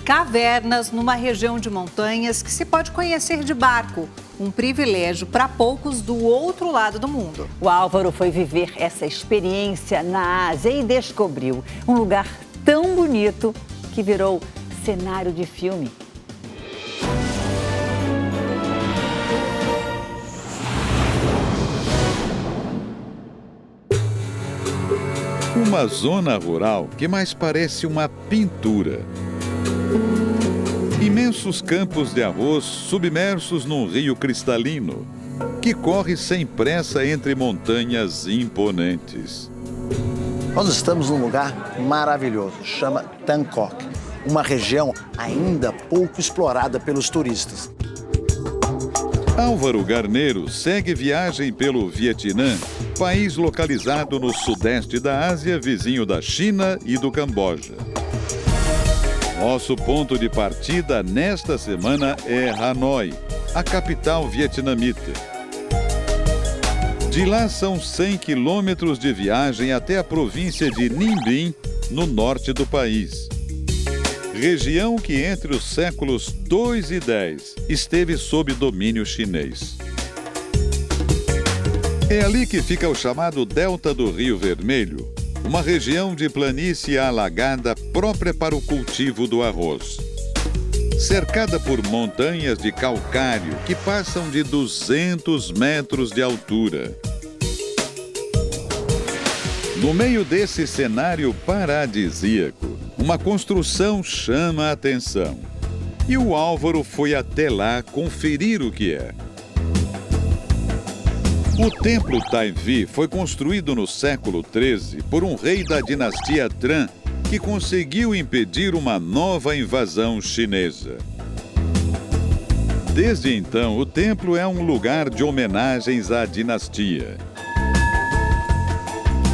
Cavernas numa região de montanhas que se pode conhecer de barco. Um privilégio para poucos do outro lado do mundo. O Álvaro foi viver essa experiência na Ásia e descobriu um lugar tão bonito que virou cenário de filme. Uma zona rural que mais parece uma pintura. Imensos campos de arroz submersos num rio cristalino, que corre sem pressa entre montanhas imponentes. Nós estamos num lugar maravilhoso, chama Tangkok, uma região ainda pouco explorada pelos turistas. Álvaro Garneiro segue viagem pelo Vietnã, país localizado no sudeste da Ásia, vizinho da China e do Camboja. Nosso ponto de partida nesta semana é Hanoi, a capital vietnamita. De lá são 100 quilômetros de viagem até a província de Ninh Binh, no norte do país. Região que entre os séculos 2 e 10 esteve sob domínio chinês. É ali que fica o chamado Delta do Rio Vermelho, uma região de planície alagada própria para o cultivo do arroz. Cercada por montanhas de calcário que passam de 200 metros de altura. No meio desse cenário paradisíaco, uma construção chama a atenção. E o Álvaro foi até lá conferir o que é. O Templo Tai Vi foi construído no século XIII por um rei da dinastia Tran que conseguiu impedir uma nova invasão chinesa. Desde então, o templo é um lugar de homenagens à dinastia.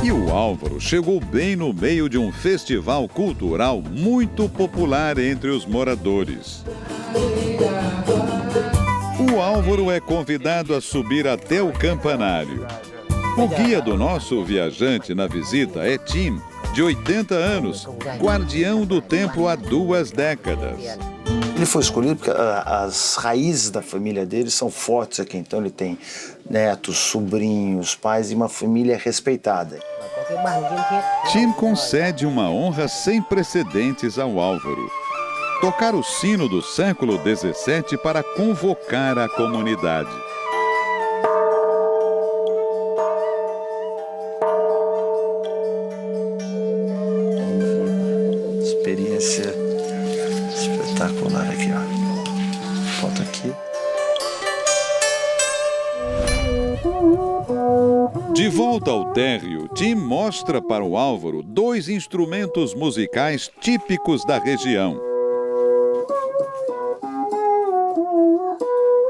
E o Álvaro chegou bem no meio de um festival cultural muito popular entre os moradores. O Álvaro é convidado a subir até o campanário. O guia do nosso viajante na visita é Tim, de 80 anos, guardião do templo há 2 décadas. Ele foi escolhido porque as raízes da família dele são fortes aqui. Então ele tem netos, sobrinhos, pais e uma família respeitada. Tim concede uma honra sem precedentes ao Álvaro. Tocar o sino do século XVII para convocar a comunidade. Experiência espetacular aqui, ó. Foto aqui. De volta ao térreo, Tim mostra para o Álvaro 2 instrumentos musicais típicos da região.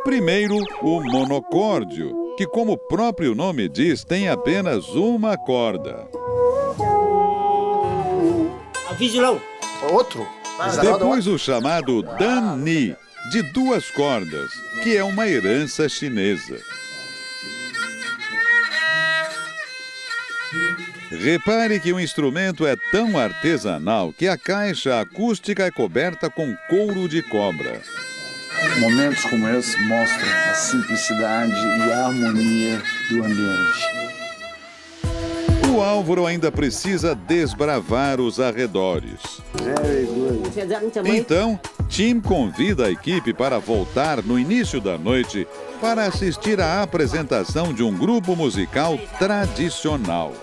Primeiro, o monocórdio, que, como o próprio nome diz, tem apenas uma corda. Outro? Depois o chamado Dan Ni, de 2 cordas, que é uma herança chinesa. Repare que o instrumento é tão artesanal que a caixa acústica é coberta com couro de cobra. Momentos como esse mostram a simplicidade e a harmonia do ambiente. O Álvaro ainda precisa desbravar os arredores. Então, Tim convida a equipe para voltar no início da noite para assistir à apresentação de um grupo musical tradicional.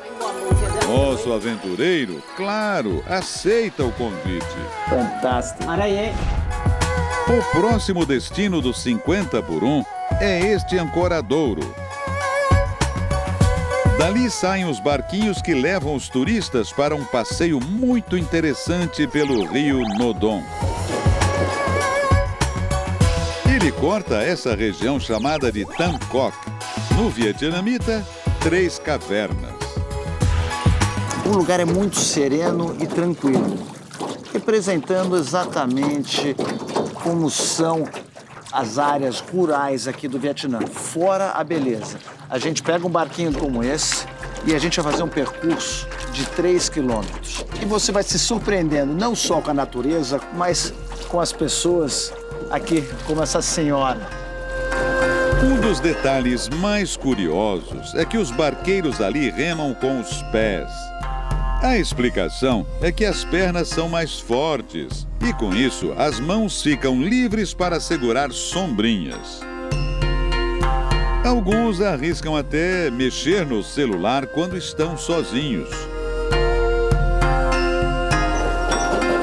Nosso aventureiro, claro, aceita o convite. Fantástico. O próximo destino do 50 por 1 é este Ancoradouro. Dali saem os barquinhos que levam os turistas para um passeio muito interessante pelo rio Nodon. Ele corta essa região chamada de Tangkok. No vietnamita, 3 cavernas. O lugar é muito sereno e tranquilo, representando exatamente como são as áreas rurais aqui do Vietnã, fora a beleza. A gente pega um barquinho como esse e a gente vai fazer um percurso de 3 quilômetros. E você vai se surpreendendo não só com a natureza, mas com as pessoas aqui, como essa senhora. Um dos detalhes mais curiosos é que os barqueiros ali remam com os pés. A explicação é que as pernas são mais fortes e, com isso, as mãos ficam livres para segurar sombrinhas. Alguns arriscam até mexer no celular quando estão sozinhos.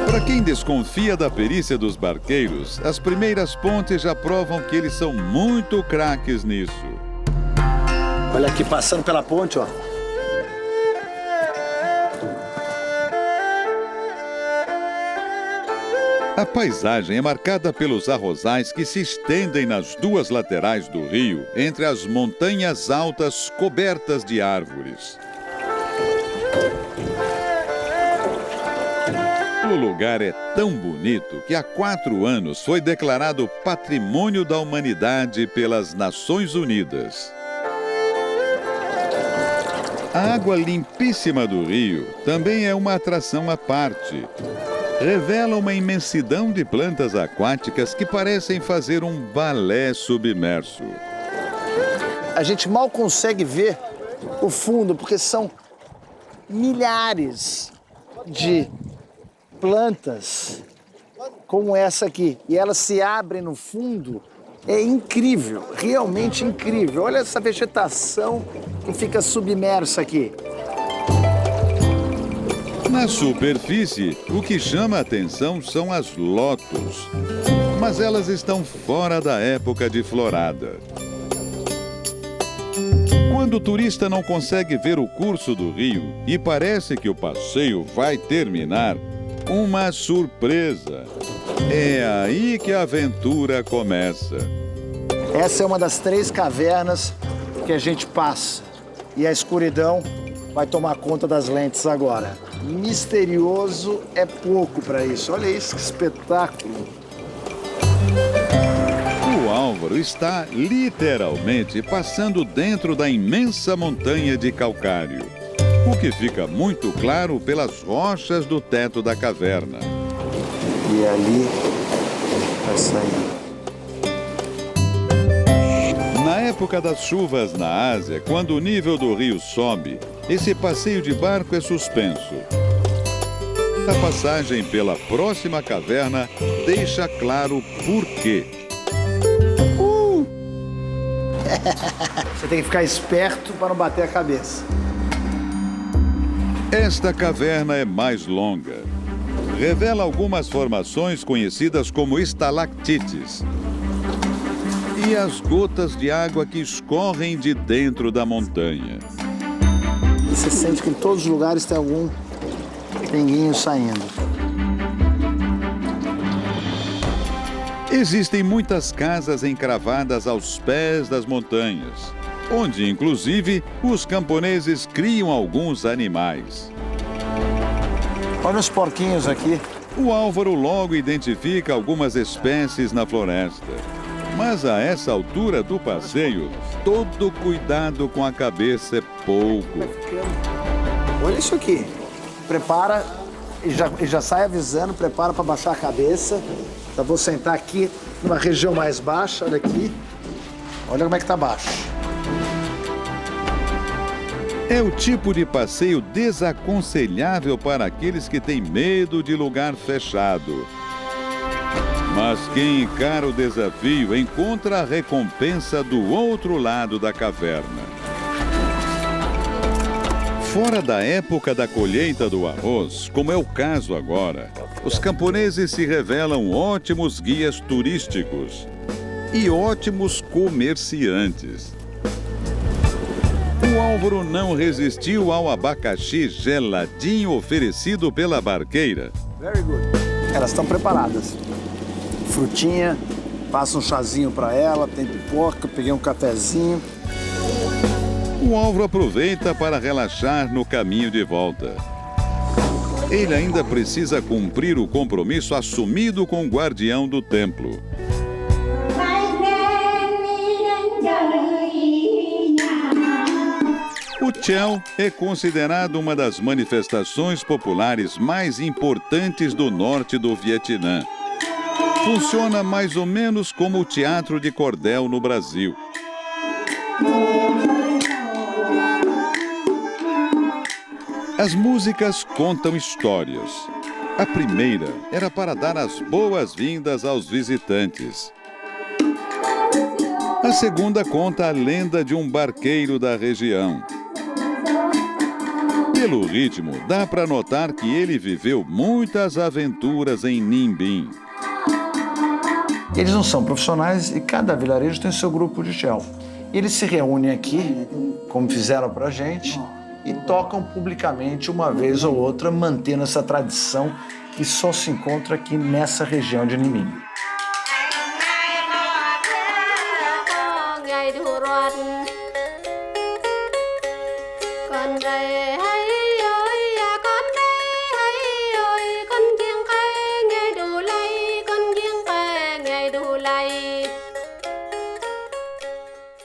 Para quem desconfia da perícia dos barqueiros, as primeiras pontes já provam que eles são muito craques nisso. Olha aqui, passando pela ponte, ó. A paisagem é marcada pelos arrozais que se estendem nas duas laterais do rio, entre as montanhas altas cobertas de árvores. O lugar é tão bonito que há 4 anos foi declarado Patrimônio da Humanidade pelas Nações Unidas. A água limpíssima do rio também é uma atração à parte. Revela uma imensidão de plantas aquáticas que parecem fazer um balé submerso. A gente mal consegue ver o fundo, porque são milhares de plantas como essa aqui. E elas se abrem no fundo. É incrível, realmente incrível. Olha essa vegetação que fica submersa aqui. Na superfície, o que chama a atenção são as lótus, mas elas estão fora da época de florada. Quando o turista não consegue ver o curso do rio e parece que o passeio vai terminar, uma surpresa. É aí que a aventura começa. Essa é uma das 3 cavernas que a gente passa. E a escuridão vai tomar conta das lentes agora. Misterioso é pouco para isso. Olha isso, que espetáculo. O Álvaro está literalmente passando dentro da imensa montanha de calcário, o que fica muito claro pelas rochas do teto da caverna. E ali vai sair. Na época das chuvas na Ásia, quando o nível do rio sobe, esse passeio de barco é suspenso. A passagem pela próxima caverna deixa claro por quê. Você tem que ficar esperto para não bater a cabeça. Esta caverna é mais longa. Revela algumas formações conhecidas como estalactites e as gotas de água que escorrem de dentro da montanha. Você sente que em todos os lugares tem algum pinguinho saindo. Existem muitas casas encravadas aos pés das montanhas, onde, inclusive, os camponeses criam alguns animais. Olha os porquinhos aqui. O Álvaro logo identifica algumas espécies na floresta. Mas a essa altura do passeio, todo cuidado com a cabeça é pouco. Olha isso aqui. Prepara e já sai avisando, prepara para baixar a cabeça. Eu vou sentar aqui numa região mais baixa, olha aqui. Olha como é que tá baixo. É o tipo de passeio desaconselhável para aqueles que têm medo de lugar fechado. Mas quem encara o desafio encontra a recompensa do outro lado da caverna. Fora da época da colheita do arroz, como é o caso agora, os camponeses se revelam ótimos guias turísticos e ótimos comerciantes. O Álvaro não resistiu ao abacaxi geladinho oferecido pela barqueira. Very good. Elas estão preparadas. Frutinha, passa um chazinho para ela, tem pipoca, peguei um cafezinho. O Álvaro aproveita para relaxar no caminho de volta. Ele ainda precisa cumprir o compromisso assumido com o guardião do templo. O Chel é considerado uma das manifestações populares mais importantes do norte do Vietnã. Funciona mais ou menos como o teatro de cordel no Brasil. As músicas contam histórias. A primeira era para dar as boas-vindas aos visitantes. A segunda conta a lenda de um barqueiro da região. Pelo ritmo, dá para notar que ele viveu muitas aventuras em Ninh Binh. Eles não são profissionais e cada vilarejo tem seu grupo de Chel. Eles se reúnem aqui, como fizeram pra gente, e tocam publicamente uma vez ou outra, mantendo essa tradição que só se encontra aqui nessa região de Ninh Binh.